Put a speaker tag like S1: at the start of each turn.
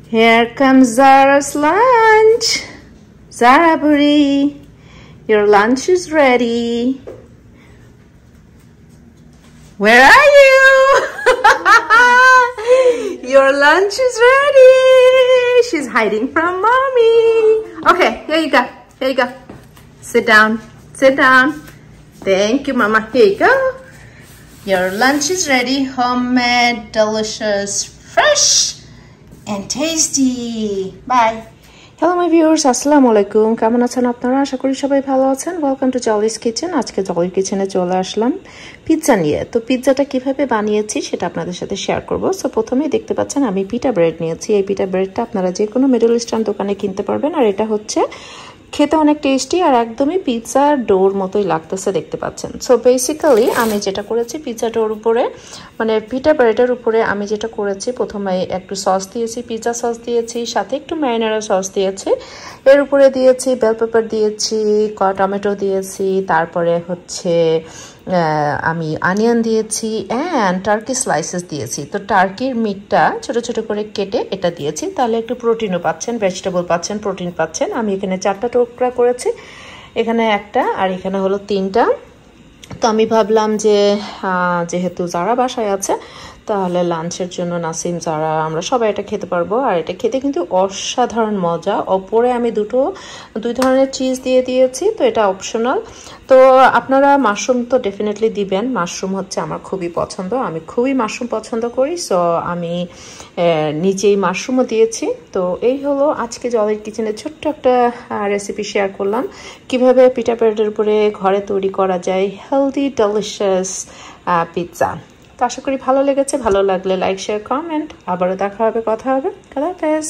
S1: Here comes Zara's lunch. Zara Buri, your lunch is ready. Where are you? Your lunch is ready. She's hiding from mommy. Okay, here you go. Here you go. Sit down. Sit down. Thank you, mama. Here you go. Your lunch is ready. Homemade, delicious, fresh, and tasty. Bye. Hello my viewers, আসসালামু আলাইকুম। কেমন আছেন আপনারা? আশা করি সবাই ভালো আছেন। Welcome to জলিস kitchen. আজকে জলির কিচেনে চলে আসলাম পিৎজা নিয়ে। তো পিৎজাটা কিভাবে বানিয়েছি সেটা আপনাদের সাথে শেয়ার করব। সো প্রথমেই দেখতে পাচ্ছেন আমি পিটা ব্রেড নিয়েছি। এই পিটা ব্রেডটা আপনারা যে কোনো মিডল ইস্টার্ন দোকানে কিনতে পারবেন। আর এটা হচ্ছে খেতে অনেক টেস্টি আর একদমই পিৎজা ডোর মতোই লাগতেছে, দেখতে পাচ্ছেন। সো বেসিক্যালি আমি যেটা করেছি পিৎজা ডোর উপরে মানে পিটা ব্রেডের উপরে আমি যেটা করেছি, প্রথমে একটু সস দিয়েছি, পিৎজা সস দিয়েছি, সাথে একটু ম্যারিনেরা সস দিয়েছি, এর উপরে দিয়েছি বেল পেপার দিয়েছি, টমেটো দিয়েছি, তারপরে হচ্ছে আমি অনিয়ন দিয়েছি অ্যান্ড টার্কি স্লাইসেস দিয়েছি। তো টার্কির মিটটা ছোট ছোট করে কেটে এটা দিয়েছি, তাহলে একটু প্রোটিনও পাচ্ছেন, ভেজিটেবল পাচ্ছেন, প্রোটিন পাচ্ছেন। আমি এখানে 4টা টুকরা করেছি, এখানে একটা আর এখানে হলো 3টা। তো আমি ভাবলাম যে যেহেতু যারা বাসায় আছে তাহলে লাঞ্চের জন্য নাসিম যারা আমরা সবাই এটা খেতে পারবো। আর এটা খেতে কিন্তু অসাধারণ মজা। ওপরে আমি দুই ধরনের চিজ দিয়ে দিয়েছি, তো এটা অপশনাল। তো আপনারা মাশরুম তো ডেফিনেটলি দিবেন, মাশরুম হচ্ছে আমার খুবই পছন্দ, আমি খুবই মাশরুম পছন্দ করি। সো আমি নিজেই মাশরুমও দিয়েছি। তো এই হলো আজকে জলের কিচেনের ছোট্ট একটা রেসিপি শেয়ার করলাম, কিভাবে পিঠা ব্রেডের উপরে ঘরে তৈরি করা যায় হেলদি ডেলিশিয়াস পিৎজা। তো আশা করি ভালো লেগেছে। ভালো লাগলে লাইক, শেয়ার, কমেন্ট। আবারও দেখা হবে, কথা হবে। খোদা হাফেজ।